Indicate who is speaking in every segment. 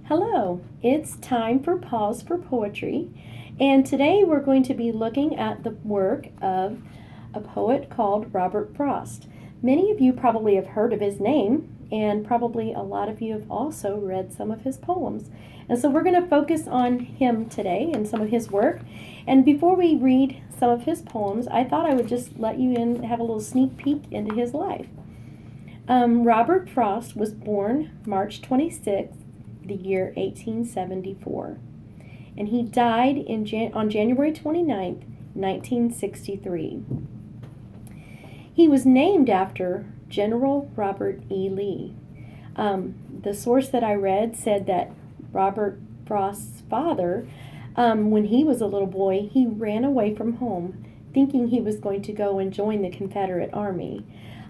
Speaker 1: Hello, it's time for Pause for Poetry, and today we're going to be looking at the work of a poet called Robert Frost. Many of you probably have heard of his name, and probably a lot of you have also read some of his poems. And so we're going to focus on him today and some of his work. And before we read some of his poems, I thought I would just let you in, have a little sneak peek into his life. Robert Frost was born March 26th, the year 1874, and he died on January 29th, 1963. He was named after General Robert E. Lee. The source that I read said that Robert Frost's father, when he was a little boy, he ran away from home thinking he was going to go and join the Confederate Army.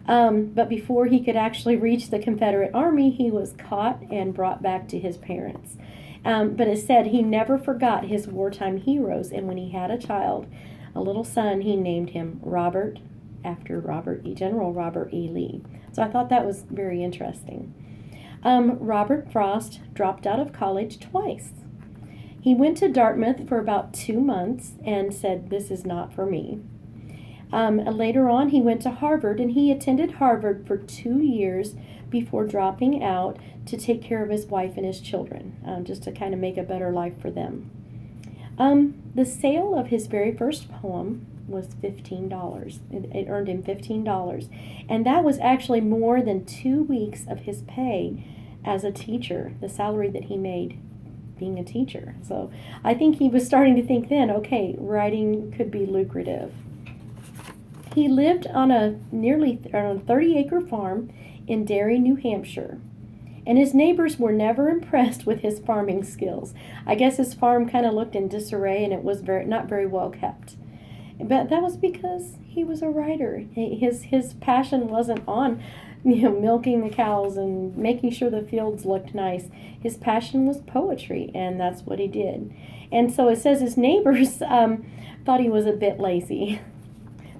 Speaker 1: But before he could actually reach the Confederate Army, he was caught and brought back to his parents. But it said he never forgot his wartime heroes, and when he had a child, a little son, he named him Robert, after General Robert E. Lee. So I thought that was very interesting. Robert Frost dropped out of college twice. He went to Dartmouth for about 2 months and said, "This is not for me." Later on, he went to Harvard, and he attended Harvard for 2 years before dropping out to take care of his wife and his children, just to kind of make a better life for them. The sale of his very first poem was $15. It earned him $15, and that was actually more than 2 weeks of his pay as a teacher, the salary that he made being a teacher. So I think he was starting to think then, okay, writing could be lucrative. He lived on a 30-acre farm in Derry, New Hampshire, and his neighbors were never impressed with his farming skills. I guess his farm kind of looked in disarray, and it was not very well kept. But that was because he was a writer. His passion wasn't on, milking the cows and making sure the fields looked nice. His passion was poetry, and that's what he did. And so it says his neighbors thought he was a bit lazy.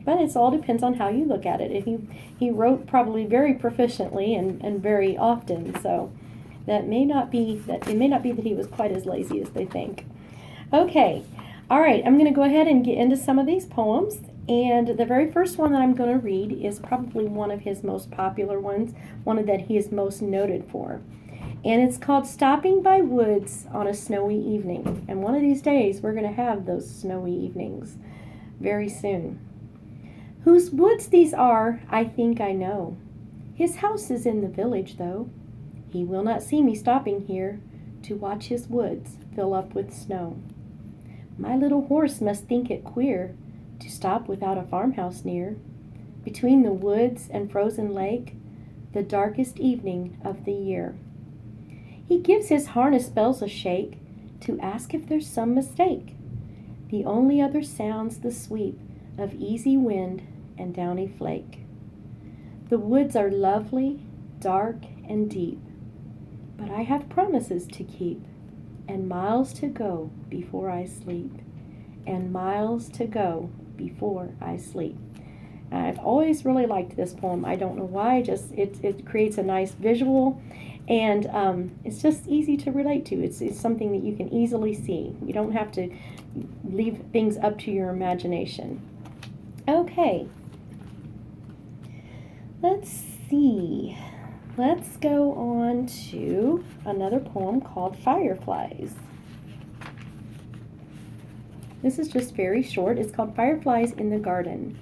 Speaker 1: But it all depends on how you look at it. If he wrote probably very proficiently and very often, so it may not be that he was quite as lazy as they think. Okay, all right. I'm going to go ahead and get into some of these poems, and the very first one that I'm going to read is probably one of his most popular ones, one that he is most noted for, and it's called "Stopping by Woods on a Snowy Evening." And one of these days, we're going to have those snowy evenings very soon. Whose woods these are, I think I know. His house is in the village, though. He will not see me stopping here to watch his woods fill up with snow. My little horse must think it queer to stop without a farmhouse near. Between the woods and frozen lake, the darkest evening of the year. He gives his harness bells a shake to ask if there's some mistake. The only other sound's the sweep of easy wind and downy flake. The woods are lovely, dark, and deep, but I have promises to keep, and miles to go before I sleep, and miles to go before I sleep. I've always really liked this poem. I don't know why, just it creates a nice visual, and it's just easy to relate to. It's something that you can easily see. You don't have to leave things up to your imagination. Okay, let's see. Let's go on to another poem called Fireflies. This is just very short. It's called Fireflies in the Garden.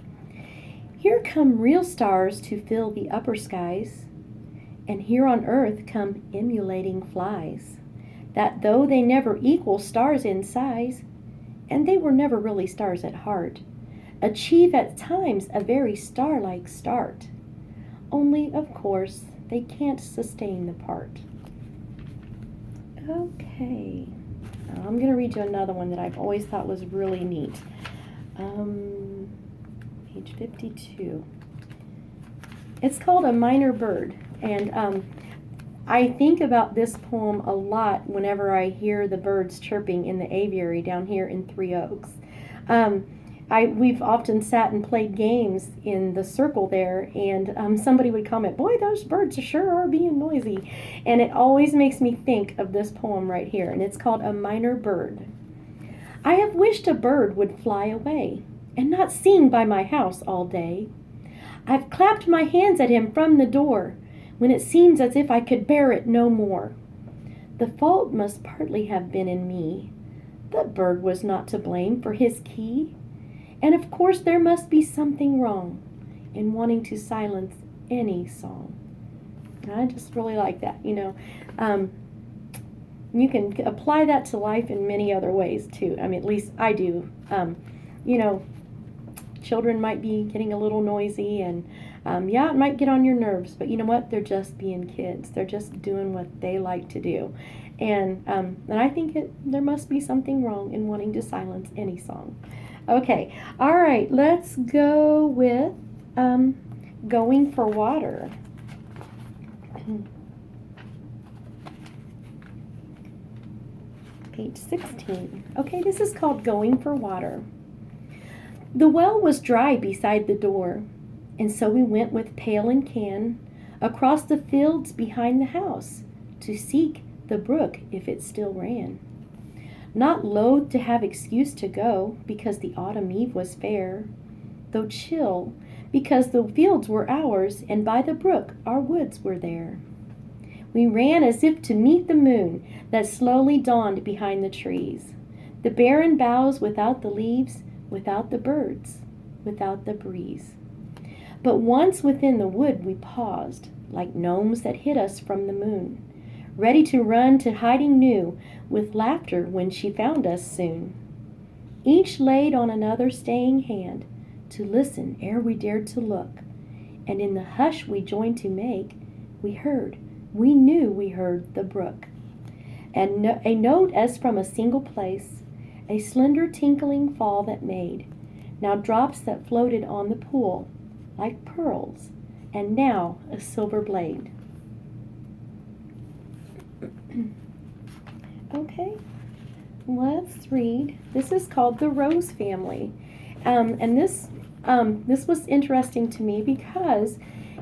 Speaker 1: Here come real stars to fill the upper skies, and here on earth come emulating flies, that though they never equal stars in size, and they were never really stars at heart, achieve at times a very star-like start. Only, of course, they can't sustain the part. Okay, I'm going to read you another one that I've always thought was really neat. Page 52. It's called A Minor Bird, and I think about this poem a lot whenever I hear the birds chirping in the aviary down here in Three Oaks. we've often sat and played games in the circle there, and somebody would comment, "Boy, those birds sure are being noisy," and it always makes me think of this poem right here, and it's called "A Minor Bird." I have wished a bird would fly away and not sing by my house all day. I've clapped my hands at him from the door when it seems as if I could bear it no more. The fault must partly have been in me. The bird was not to blame for his key. And of course there must be something wrong in wanting to silence any song. And I just really like that, You can apply that to life in many other ways too. I mean, at least I do. You know, children might be getting a little noisy, and yeah, it might get on your nerves, but you know what? They're just being kids. They're just doing what they like to do. And I think there must be something wrong in wanting to silence any song. Okay, all right, let's go with Going for Water. Page 16. Okay, this is called Going for Water. The well was dry beside the door, and so we went with pail and can across the fields behind the house to seek the brook if it still ran. Not loath to have excuse to go, because the autumn eve was fair, though chill, because the fields were ours, and by the brook our woods were there. We ran as if to meet the moon that slowly dawned behind the trees, the barren boughs without the leaves, without the birds, without the breeze. But once within the wood we paused, like gnomes that hid us from the moon, ready to run to hiding new, with laughter when she found us soon. Each laid on another staying hand, to listen ere we dared to look, and in the hush we joined to make, we knew we heard the brook. And a note as from a single place, a slender tinkling fall that made, now drops that floated on the pool, like pearls, and now a silver blade. Okay, let's read. This is called The Rose Family. And this was interesting to me because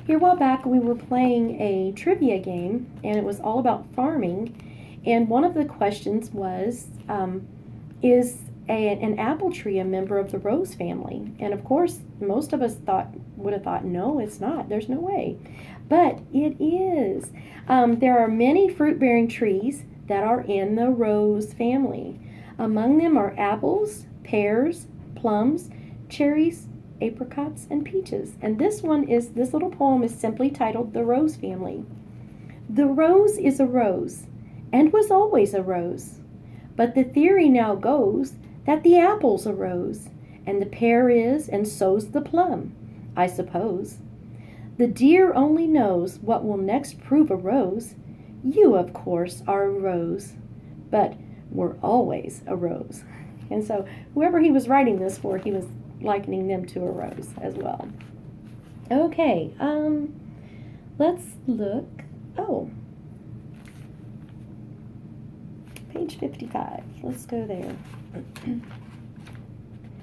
Speaker 1: here a while back we were playing a trivia game, and it was all about farming. And one of the questions was, is an apple tree a member of the rose family? And of course, most of us would have thought, no, it's not. There's no way. But it is. There are many fruit-bearing trees that are in the rose family. Among them are apples, pears, plums, cherries, apricots, and peaches. And this little poem is simply titled The Rose Family. The rose is a rose, and was always a rose. But the theory now goes that the apple's a rose, and the pear is, and so's the plum, I suppose. The dear only knows what will next prove a rose. You, of course, are a rose, but we're always a rose. And so whoever he was writing this for, he was likening them to a rose as well. Okay, let's look. Oh, page 55. Let's go there.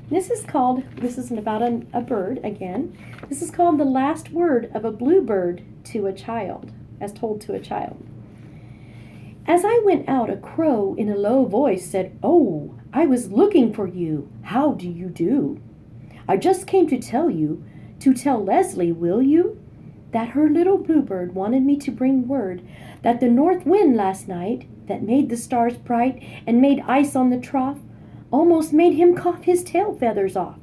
Speaker 1: This is about a bird again. This is called The Last Word of a Bluebird to a Child, as told to a child. As I went out, a crow in a low voice said, "Oh, I was looking for you. How do you do? I just came to tell Leslie, will you, that her little bluebird wanted me to bring word that the north wind last night, that made the stars bright and made ice on the trough, almost made him cough his tail feathers off.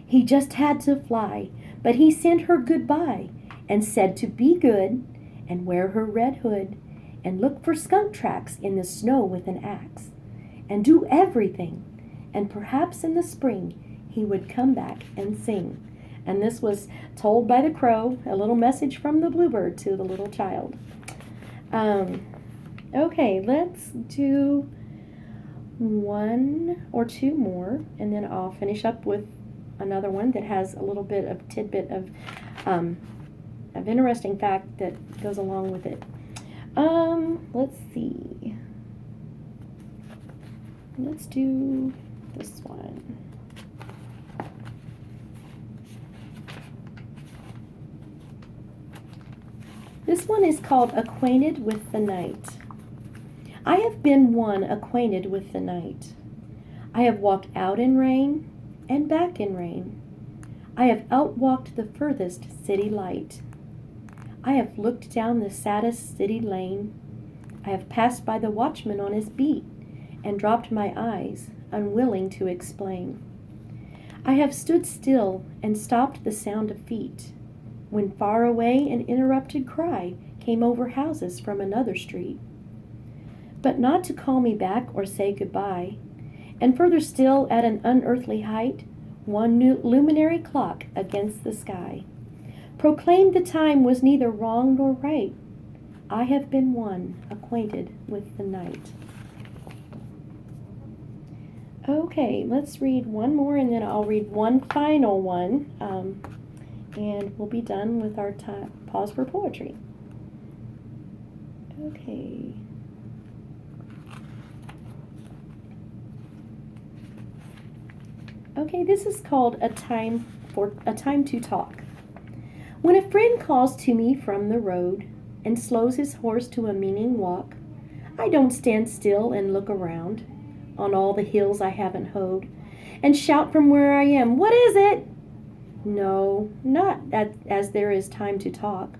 Speaker 1: He just had to fly, but he sent her goodbye and said to be good and wear her red hood and look for skunk tracks in the snow with an axe and do everything, and perhaps in the spring he would come back and sing." And this was told by the crow, a little message from the bluebird to the little child. Okay, let's do one or two more, and then I'll finish up with another one that has a little bit of tidbit of interesting fact that goes along with it. Let's see. Let's do this one. This one is called Acquainted with the Night. I have been one acquainted with the night. I have walked out in rain and back in rain. I have outwalked the furthest city light. I have looked down the saddest city lane. I have passed by the watchman on his beat and dropped my eyes, unwilling to explain. I have stood still and stopped the sound of feet, when far away an interrupted cry came over houses from another street. But not to call me back or say goodbye, and further still at an unearthly height, one new luminary clock against the sky proclaimed the time was neither wrong nor right. I have been one acquainted with the night. Okay, let's read one more and then I'll read one final one, and we'll be done with our pause for poetry. Okay. Okay, this is called a time to talk. When a friend calls to me from the road and slows his horse to a meaning walk, I don't stand still and look around on all the hills I haven't hoed and shout from where I am, "What is it?" No, not as there is time to talk.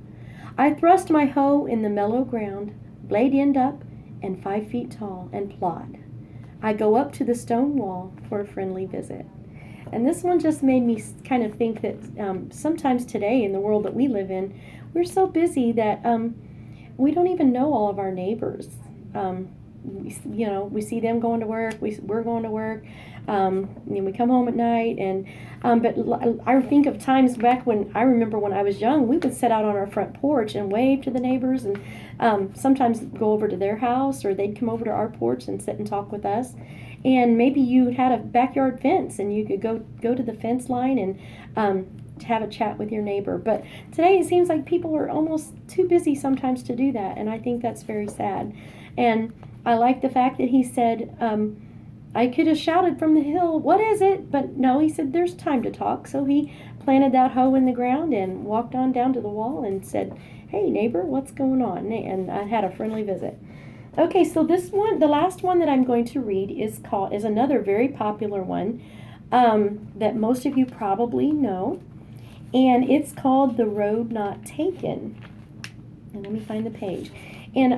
Speaker 1: I thrust my hoe in the mellow ground, blade end up and 5 feet tall, and plod. I go up to the stone wall for a friendly visit. And this one just made me kind of think that sometimes today in the world that we live in, we're so busy that we don't even know all of our neighbors. We see them going to work, we're going to work, we come home at night, and but I think of times back when I remember when I was young, we would sit out on our front porch and wave to the neighbors, and sometimes go over to their house, or they'd come over to our porch and sit and talk with us. And maybe you had a backyard fence and you could go to the fence line and have a chat with your neighbor. But today it seems like people are almost too busy sometimes to do that, and I think that's very sad. And I like the fact that he said, I could have shouted from the hill, "What is it?" But no, he said, there's time to talk. So he planted that hoe in the ground and walked on down to the wall and said, "Hey neighbor, what's going on?" And I had a friendly visit. Okay, so this one, the last one that I'm going to read is another very popular one that most of you probably know, and it's called The Road Not Taken. And let me find the page. And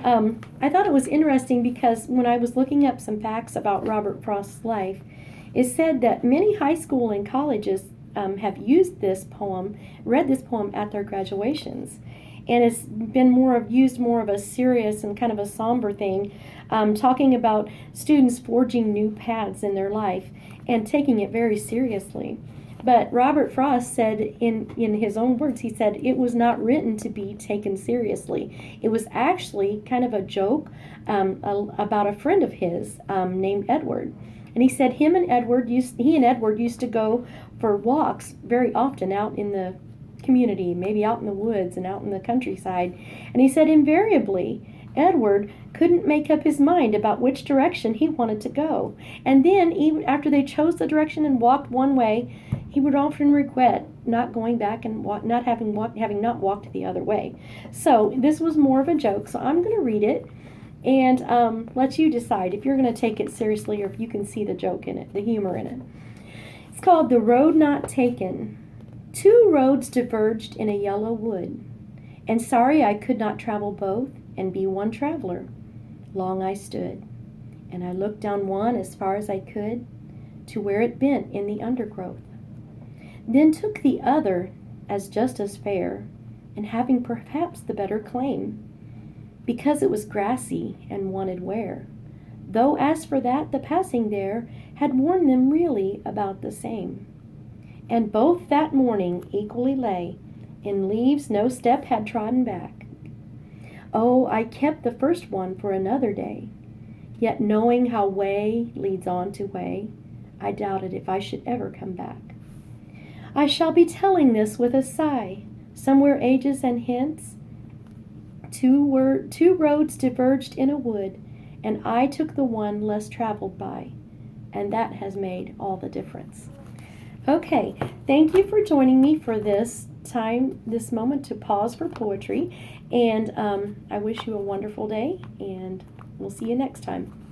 Speaker 1: I thought it was interesting because when I was looking up some facts about Robert Frost's life, it said that many high school and colleges have used this poem, read this poem at their graduations. And it's been used more of a serious and kind of a somber thing, talking about students forging new paths in their life and taking it very seriously. But Robert Frost said in his own words, he said, it was not written to be taken seriously. It was actually kind of a joke about a friend of his named Edward. And he said he and Edward used to go for walks very often out in the community, maybe out in the woods and out in the countryside. And he said invariably, Edward couldn't make up his mind about which direction he wanted to go. And then even after they chose the direction and walked one way, he would often regret not going back and having not walked the other way. So this was more of a joke. So I'm going to read it and let you decide if you're going to take it seriously or if you can see the joke in it, the humor in it. It's called The Road Not Taken. 2 roads diverged in a yellow wood, and sorry I could not travel both and be one traveler. Long I stood, and I looked down one as far as I could to where it bent in the undergrowth. Then took the other as just as fair, and having perhaps the better claim, because it was grassy and wanted wear, though as for that the passing there had worn them really about the same. And both that morning equally lay in leaves no step had trodden back. Oh, I kept the first one for another day, yet knowing how way leads on to way, I doubted if I should ever come back. I shall be telling this with a sigh, somewhere ages and hence. 2 roads diverged in a wood, and I took the one less traveled by, and that has made all the difference. Okay, thank you for joining me for this this moment to pause for poetry. And I wish you a wonderful day, and we'll see you next time.